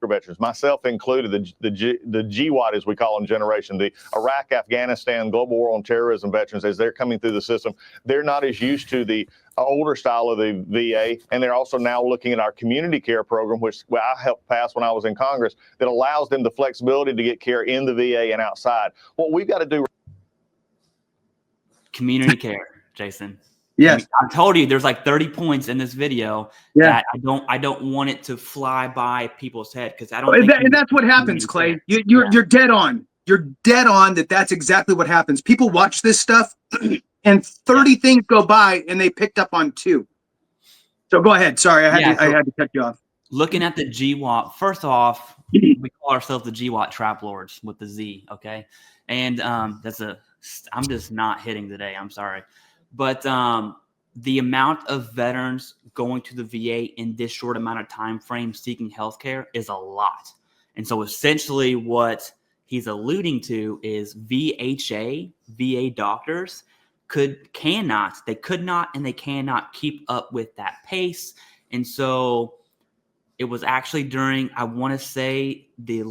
veterans, myself included, the GWAT, as we call them, generation, the Iraq, Afghanistan, global war on terrorism veterans, as they're coming through the system, they're not as used to the older style of the VA, and they're also now looking at our community care program, which I helped pass when I was in Congress, that allows them the flexibility to get care in the VA and outside. What we've got to do. Community care, Jason. Yes. I told you there's like 30 points in this video that I don't want it to fly by people's head, because I don't think and that's what happens, Clay. You're dead on. You're dead on that's exactly what happens. People watch this stuff and 30 things go by and they picked up on 2. So go ahead. Sorry, I had to cut you off. Looking at the GWAT, first off, we call ourselves the GWAT Trap Lords with the Z, okay? And I'm just not hitting today. I'm sorry. But the amount of veterans going to the VA in this short amount of time frame seeking healthcare is a lot. And so essentially what he's alluding to is VA doctors could not and they cannot keep up with that pace. And so it was actually during, I want to say, the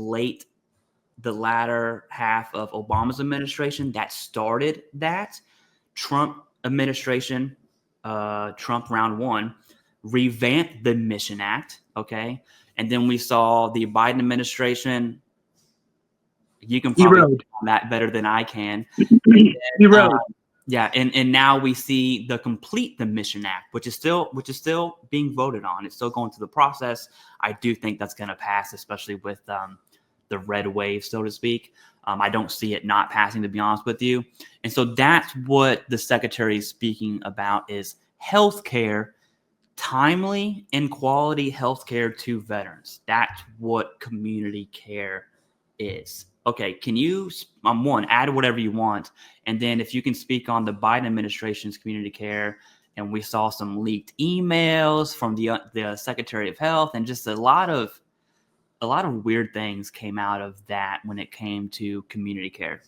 latter half of Obama's administration that started that. Trump administration, Trump round 1, revamped the Mission Act, okay? And then we saw the Biden administration. You can probably on that better than I can. And now we see the Mission Act, which is still being voted on. It's still going through the process. I do think that's going to pass, especially with the red wave, so to speak. I don't see it not passing, to be honest with you. And so that's what the secretary is speaking about, is healthcare, timely and quality healthcare to veterans. That's what community care is. Okay, can you, one, add whatever you want, and then if you can speak on the Biden administration's community care. And we saw some leaked emails from the Secretary of Health, and just a lot of weird things came out of that when it came to community care.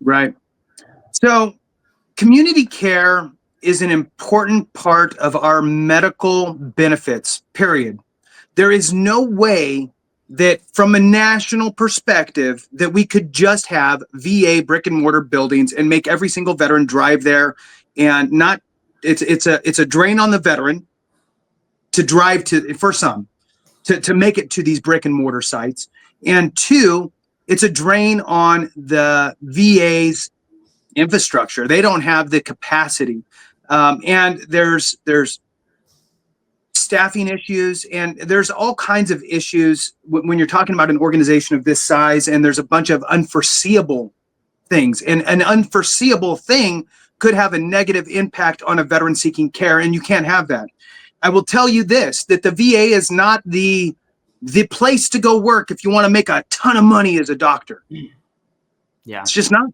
Right. So community care is an important part of our medical benefits, period. There is no way that from a national perspective that we could just have VA brick and mortar buildings and make every single veteran drive there, and not, it's a drain on the veteran to drive to, for some, to make it to these brick and mortar sites. And 2, it's a drain on the VA's infrastructure. They don't have the capacity. And there's staffing issues, and there's all kinds of issues when you're talking about an organization of this size, and there's a bunch of unforeseeable things. And an unforeseeable thing could have a negative impact on a veteran seeking care, and you can't have that. I will tell you this, that the VA is not the place to go work if you want to make a ton of money as a doctor. Yeah. It's just not.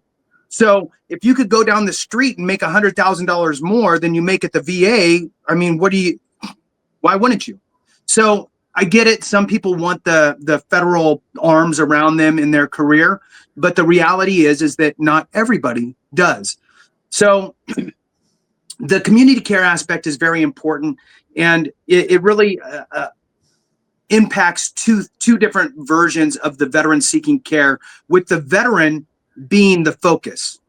So if you could go down the street and make $100,000 more than you make at the VA, I mean, why wouldn't you? So I get it. Some people want the federal arms around them in their career, but the reality is that not everybody does. So the community care aspect is very important, and it really impacts two different versions of the veteran seeking care, with the veteran being the focus.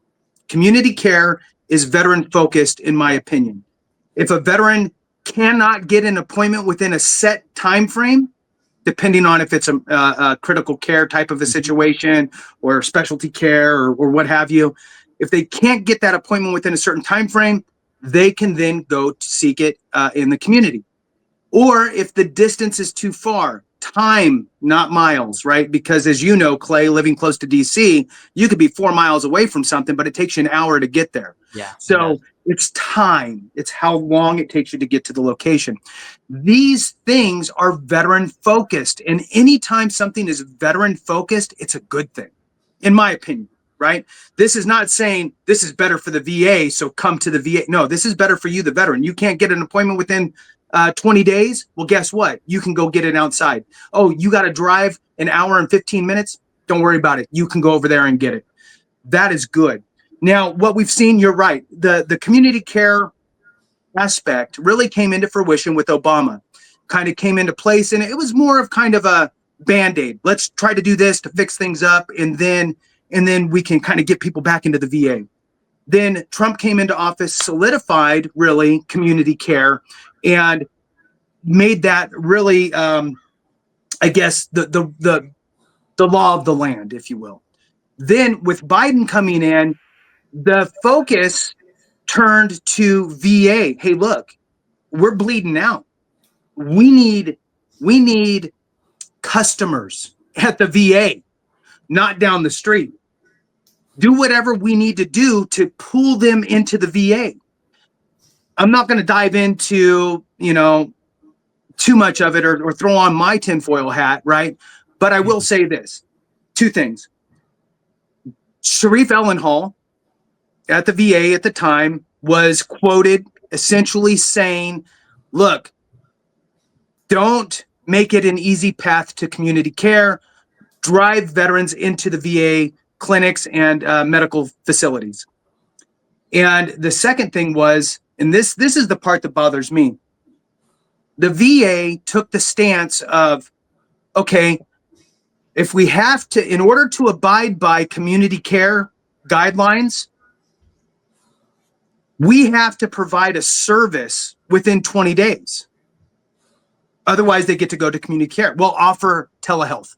Community care is veteran focused, in my opinion. If a veteran cannot get an appointment within a set time frame, depending on if it's a critical care type of a situation or specialty care or what have you, if they can't get that appointment within a certain time frame, they can then go to seek it in the community. Or if the distance is too far, time, not miles, right? Because as you know, Clay, living close to DC, you could be 4 miles away from something, but it takes you an hour to get there. Yeah. So it's time. It's how long it takes you to get to the location. These things are veteran focused. And anytime something is veteran focused, it's a good thing, in my opinion, right? This is not saying this is better for the VA, so come to the VA. No, this is better for you, the veteran. You can't get an appointment within 20 days. Well, guess what? You can go get it outside. Oh, you got to drive an hour and 15 minutes. Don't worry about it. You can go over there and get it. That is good. Now, what we've seen, you're right. The community care aspect really came into fruition with Obama, kind of came into place. And it was more of kind of Band-Aid. Let's try to do this to fix things up, and then we can kind of get people back into the VA. Then Trump came into office, solidified really community care, and made that really, I guess, the law of the land, if you will. Then with Biden coming in, the focus turned to VA. Hey, look, we're bleeding out. We need customers at the VA, not down the street. Do whatever we need to do to pull them into the VA. I'm not going to dive into, too much of it or throw on my tinfoil hat, right? But I will say this, two things. Sharif Ellenhall at the VA at the time was quoted essentially saying, look, don't make it an easy path to community care. Drive veterans into the VA clinics and medical facilities. And the second thing was, and this is the part that bothers me, the VA took the stance of, okay, if we have to, in order to abide by community care guidelines, we have to provide a service within 20 days. Otherwise, they get to go to community care. We'll offer telehealth.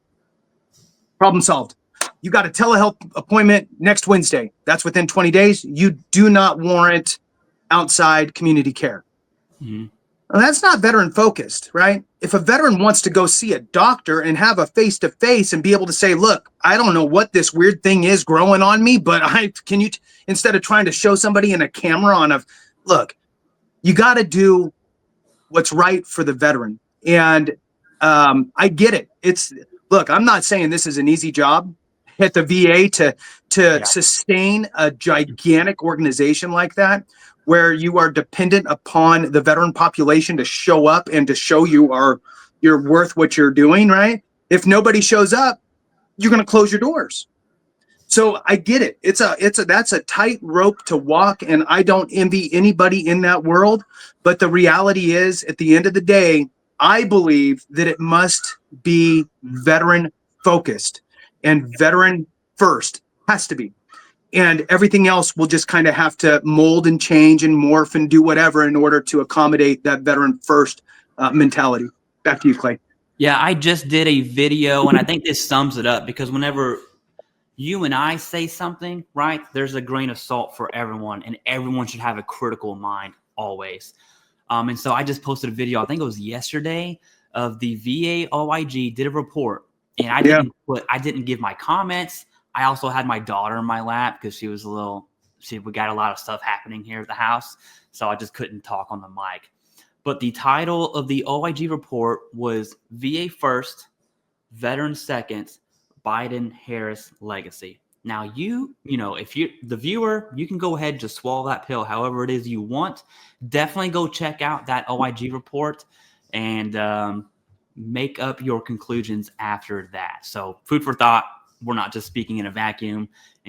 Problem solved. You got a telehealth appointment next Wednesday. That's within 20 days. You do not warrant outside community care. Mm-hmm. Well, that's not veteran focused, right? If a veteran wants to go see a doctor and have a face-to-face and be able to say, look, I don't know what this weird thing is growing on me, but instead of trying to show somebody in a camera look, you got to do what's right for the veteran. And I get it. Look, I'm not saying this is an easy job at the VA to sustain a gigantic organization like that, where you are dependent upon the veteran population to show up and to show you're worth what you're doing, right? If nobody shows up, you're going to close your doors. So I get it. That's a tight rope to walk, and I don't envy anybody in that world. But the reality is, at the end of the day, I believe that it must be veteran focused and veteran first, has to be. And everything else will just kind of have to mold and change and morph and do whatever in order to accommodate that veteran first mentality. Back to you, Clay. Yeah, I just did a video, and I think this sums it up, because whenever you and I say something, right, there's a grain of salt for everyone, and everyone should have a critical mind always. And so I just posted a video, I think it was yesterday, of the VA OIG did a report, and I didn't give my comments. I also had my daughter in my lap because we got a lot of stuff happening here at the house, so I just couldn't talk on the mic. But the title of the OIG report was VA First, Veteran Second, Biden-Harris Legacy. Now, if you're the viewer, you can go ahead and just swallow that pill however it is you want. Definitely go check out that OIG report and make up your conclusions after that. So food for thought. We're not just speaking in a vacuum.